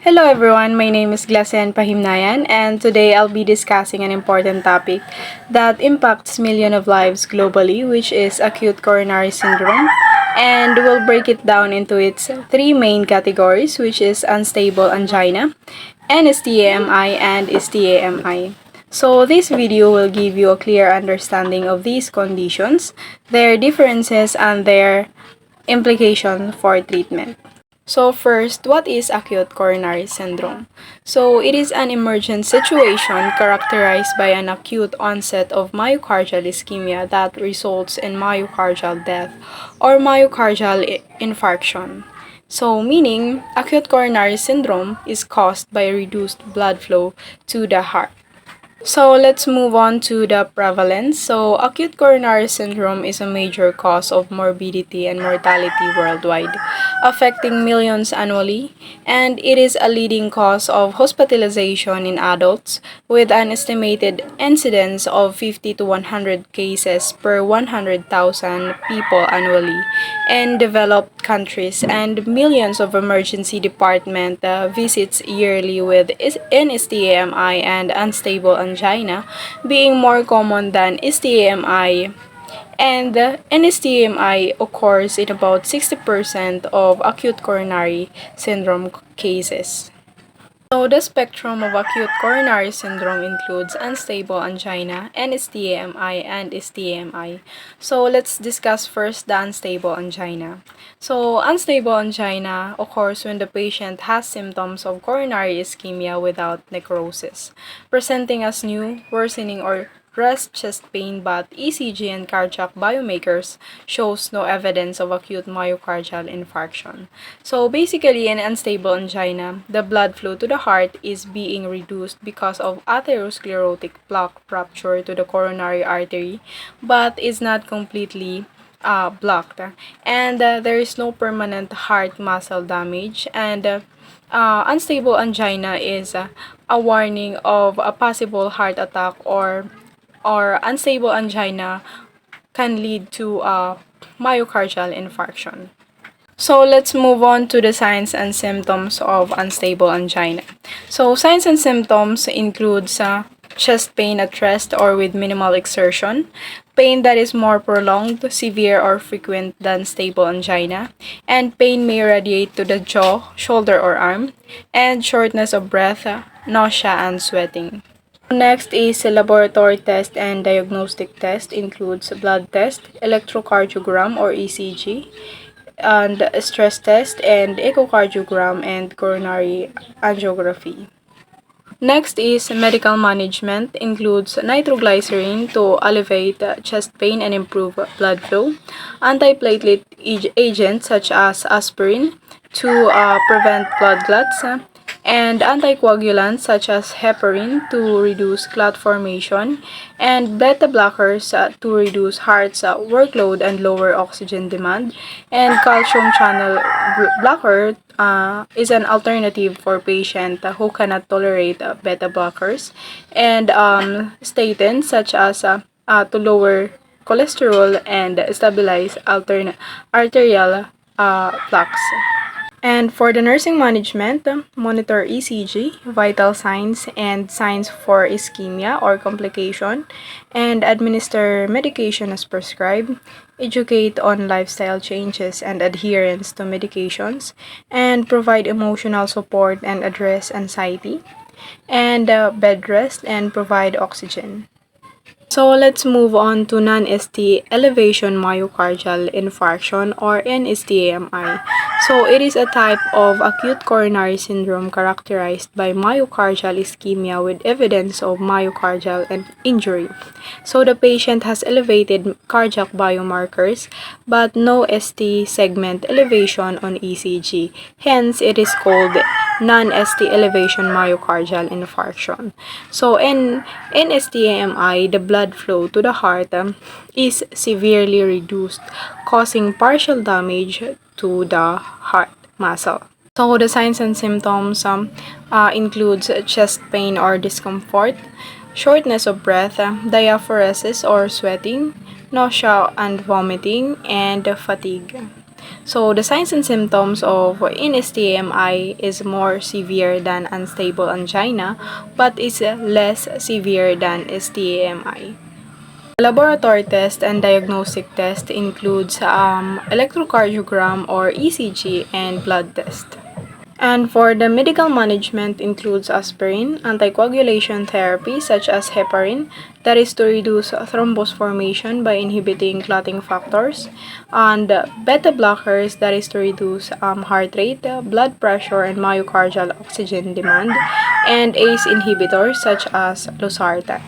Hello everyone, my name is Glacian Pahimnayan and today I'll be discussing an important topic that impacts millions of lives globally, which is acute coronary syndrome. And we'll break it down into its three main categories, which is unstable angina, NSTAMI, and STAMI. So this video will give you a clear understanding of these conditions, their differences, and their implication for treatment. So first, what is acute coronary syndrome? So it is an emergent situation characterized by an acute onset of myocardial ischemia that results in myocardial death or myocardial infarction. So meaning acute coronary syndrome is caused by reduced blood flow to the heart. So let's move on to the prevalence. So acute coronary syndrome is a major cause of morbidity and mortality worldwide, affecting millions annually, and it is a leading cause of hospitalization in adults with an estimated incidence of 50 to 100 cases per 100,000 people annually in developed countries and millions of emergency department visits yearly with NSTAMI and unstable angina being more common than STAMI, and NSTAMI occurs in about 60% of acute coronary syndrome cases. So the spectrum of acute coronary syndrome includes unstable angina, NSTAMI, and STAMI. So let's discuss first the unstable angina. So unstable angina occurs when the patient has symptoms of coronary ischemia without necrosis, presenting as new, worsening, or rest chest pain, but ECG and cardiac biomarkers shows no evidence of acute myocardial infarction. So basically, in unstable angina, the blood flow to the heart is being reduced because of atherosclerotic plaque rupture to the coronary artery, but is not completely blocked. And there is no permanent heart muscle damage, and unstable angina is a warning of a possible heart attack, or unstable angina can lead to a myocardial infarction. So let's move on to the signs and symptoms of unstable angina. So signs and symptoms includes chest pain at rest or with minimal exertion, pain that is more prolonged, severe, or frequent than stable angina, and pain may radiate to the jaw, shoulder, or arm, and shortness of breath, nausea, and sweating. Next is a laboratory test and diagnostic test includes blood test, electrocardiogram or ECG, and a stress test and echocardiogram and coronary angiography. Next is medical management includes nitroglycerin to alleviate chest pain and improve blood flow, antiplatelet agents such as aspirin to prevent blood clots, and anticoagulants such as heparin to reduce clot formation, and beta blockers to reduce heart's workload and lower oxygen demand, and calcium channel blocker is an alternative for patients who cannot tolerate beta blockers, and statins such as to lower cholesterol and stabilize arterial plaques. And for the nursing management, monitor ECG, vital signs, and signs for ischemia or complication, and administer medication as prescribed, educate on lifestyle changes and adherence to medications, and provide emotional support and address anxiety, and bed rest and provide oxygen. So let's move on to non-ST elevation myocardial infarction or NSTAMI. So it is a type of acute coronary syndrome characterized by myocardial ischemia with evidence of myocardial injury. So the patient has elevated cardiac biomarkers but no ST segment elevation on ECG. Hence, it is called non-ST elevation myocardial infarction. So in NSTAMI, the blood flow to the heart is severely reduced, causing partial damage to the heart muscle. So the signs and symptoms includes chest pain or discomfort, shortness of breath, diaphoresis or sweating, nausea and vomiting, and fatigue. So the signs and symptoms of NSTMI is more severe than unstable angina, but is less severe than STMI. Laboratory test and diagnostic test includes electrocardiogram or ECG and blood test. And for the medical management includes aspirin, anticoagulation therapy such as heparin, that is to reduce thrombus formation by inhibiting clotting factors, and beta blockers, that is to reduce heart rate, blood pressure, and myocardial oxygen demand, and ACE inhibitors such as losartan.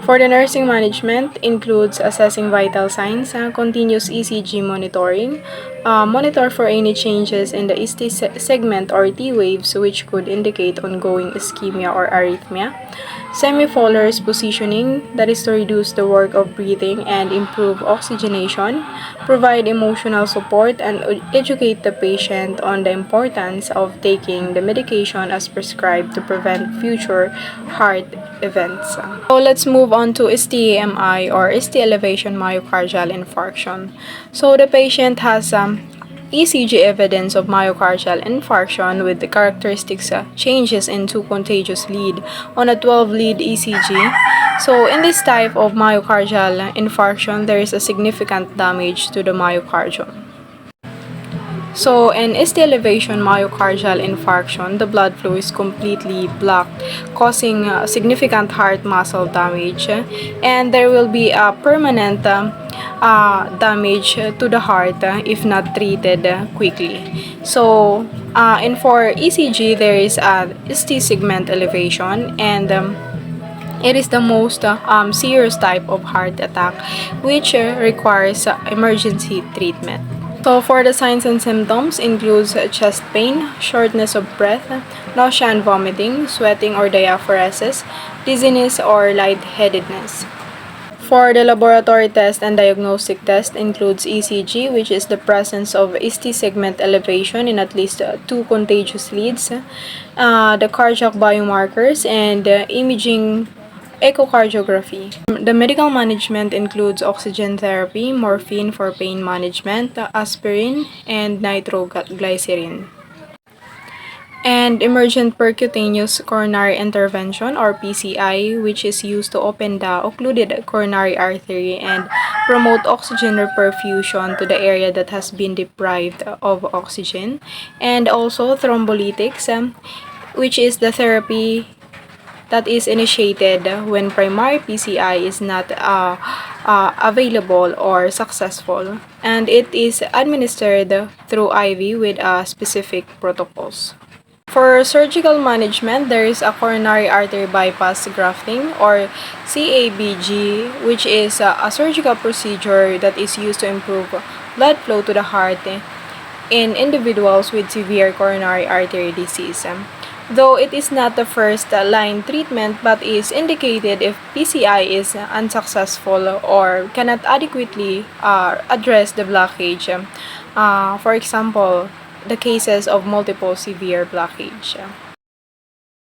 For the nursing management, includes assessing vital signs, continuous ECG monitoring, monitor for any changes in the ST segment or T waves which could indicate ongoing ischemia or arrhythmia, semifolars positioning, that is to reduce the work of breathing and improve oxygenation, provide emotional support, and educate the patient on the importance of taking the medication as prescribed to prevent future heart events. So let's move on to STEMI or ST elevation myocardial infarction. So the patient has ECG evidence of myocardial infarction with the characteristics changes in two contagious lead on a 12-lead ECG. So in this type of myocardial infarction, there is a significant damage to the myocardium. So in ST elevation myocardial infarction, the blood flow is completely blocked, causing significant heart muscle damage, and there will be a permanent damage to the heart if not treated quickly. So and for ECG, there is a ST segment elevation, and it is the most serious type of heart attack which requires emergency treatment. So for the signs and symptoms includes chest pain, shortness of breath, nausea and vomiting, sweating or diaphoresis, dizziness or lightheadedness. For the laboratory test and diagnostic test includes ECG, which is the presence of ST segment elevation in at least two contagious leads, the cardiac biomarkers, and imaging echocardiography. The medical management includes oxygen therapy, morphine for pain management, aspirin, and nitroglycerin. And emergent percutaneous coronary intervention or PCI, which is used to open the occluded coronary artery and promote oxygen reperfusion to the area that has been deprived of oxygen. And also thrombolytics, which is the therapy that is initiated when primary PCI is not available or successful, and it is administered through IV with specific protocols. For surgical management, there is a coronary artery bypass grafting or CABG, which is a surgical procedure that is used to improve blood flow to the heart in individuals with severe coronary artery disease. Though it is not the first line treatment but is indicated if PCI is unsuccessful or cannot adequately address the blockage. For example, the cases of multiple severe blockage.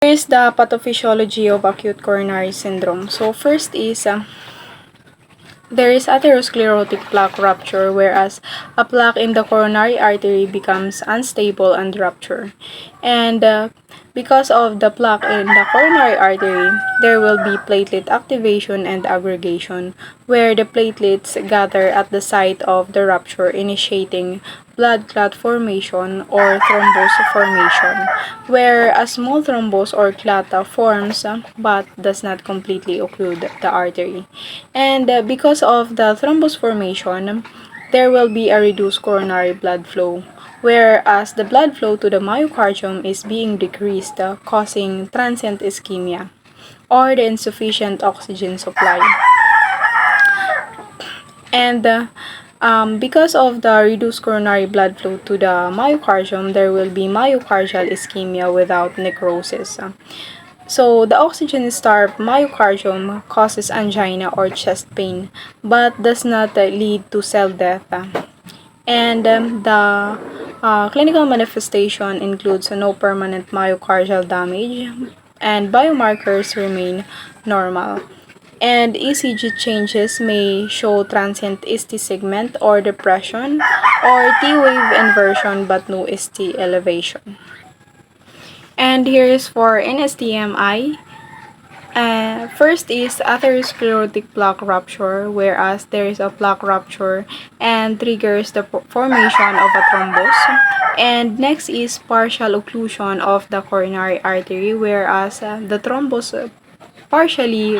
Here is the pathophysiology of acute coronary syndrome. So first is there is atherosclerotic plaque rupture, whereas a plaque in the coronary artery becomes unstable and rupture. And because of the plaque in the coronary artery, there will be platelet activation and aggregation, where the platelets gather at the site of the rupture, initiating blood clot formation or thrombus formation, where a small thrombus or clot forms but does not completely occlude the artery. And because of the thrombus formation, there will be a reduced coronary blood flow, whereas the blood flow to the myocardium is being decreased, causing transient ischemia or the insufficient oxygen supply. And because of the reduced coronary blood flow to the myocardium, there will be myocardial ischemia without necrosis. So the oxygen-starved myocardium causes angina or chest pain, but does not lead to cell death. And the clinical manifestation includes no permanent myocardial damage, and biomarkers remain normal. And ECG changes may show transient ST segment or depression or T wave inversion but no ST elevation. And here is for NSTMI. First is atherosclerotic plaque rupture, whereas there is a plaque rupture and triggers the formation of a thrombus. And next is partial occlusion of the coronary artery, whereas the thrombus partially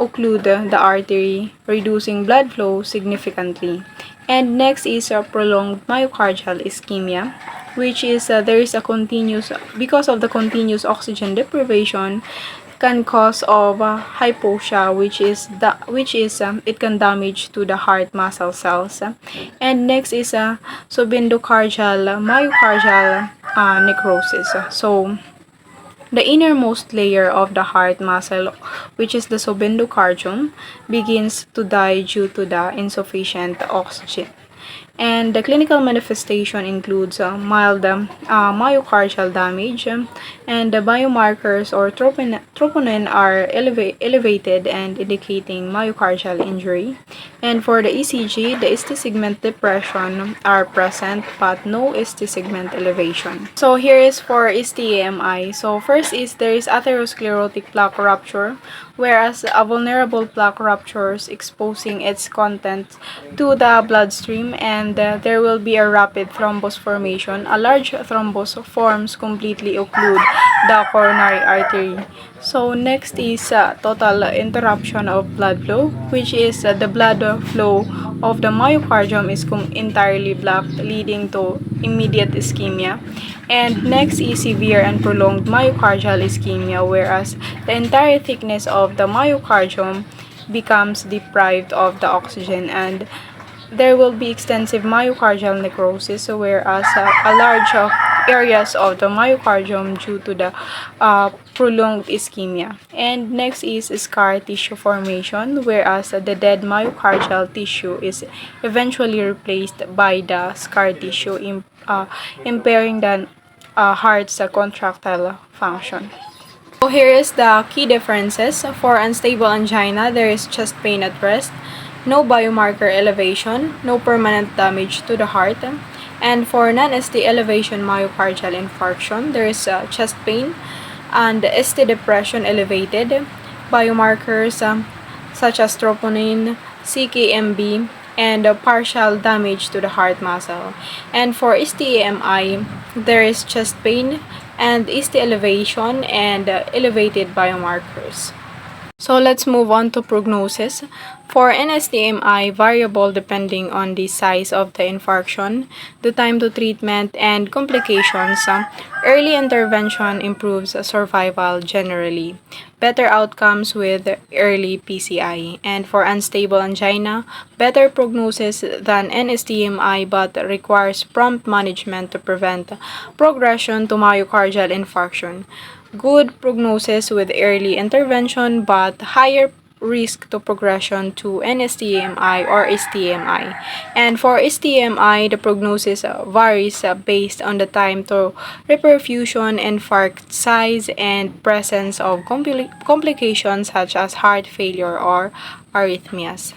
occlude the artery, reducing blood flow significantly. And next is a prolonged myocardial ischemia, which is there is a continuous because of the continuous oxygen deprivation can cause of hypoxia, which is it can damage to the heart muscle cells. And next is subendocardial myocardial necrosis. So the innermost layer of the heart muscle, which is the subendocardium, begins to die due to the insufficient oxygen. And the clinical manifestation includes mild myocardial damage, and the biomarkers or troponin are elevated and indicating myocardial injury. And for the ECG, the ST segment depression are present but no ST segment elevation. So here is for STEMI. So first is there is atherosclerotic plaque rupture, whereas a vulnerable plaque ruptures exposing its contents to the bloodstream, and there will be a rapid thrombus formation. A large thrombus forms completely occlude the coronary artery. So next is total interruption of blood flow, which is the blood flow of the myocardium is entirely blocked, leading to immediate ischemia. And next is severe and prolonged myocardial ischemia, whereas the entire thickness of the myocardium becomes deprived of the oxygen, and there will be extensive myocardial necrosis, whereas a large areas of the myocardium due to the prolonged ischemia. And next is scar tissue formation, whereas the dead myocardial tissue is eventually replaced by the scar tissue, impairing the heart's contractile function. So here is the key differences. For unstable angina, there is chest pain at rest, no biomarker elevation, no permanent damage to the heart. And for non-ST elevation myocardial infarction, there is chest pain and ST depression elevated, biomarkers such as troponin, CKMB, and partial damage to the heart muscle. And for STEMI, there is chest pain and ST elevation and elevated biomarkers. So let's move on to prognosis. For NSTMI, variable depending on the size of the infarction, the time to treatment, and complications. Early intervention improves survival generally. Better outcomes with early PCI. And for unstable angina, better prognosis than NSTMI but requires prompt management to prevent progression to myocardial infarction. Good prognosis with early intervention but higher risk to progression to NSTMI or STMI. And for STMI, the prognosis varies based on the time to reperfusion, infarct size, and presence of complications such as heart failure or arrhythmias.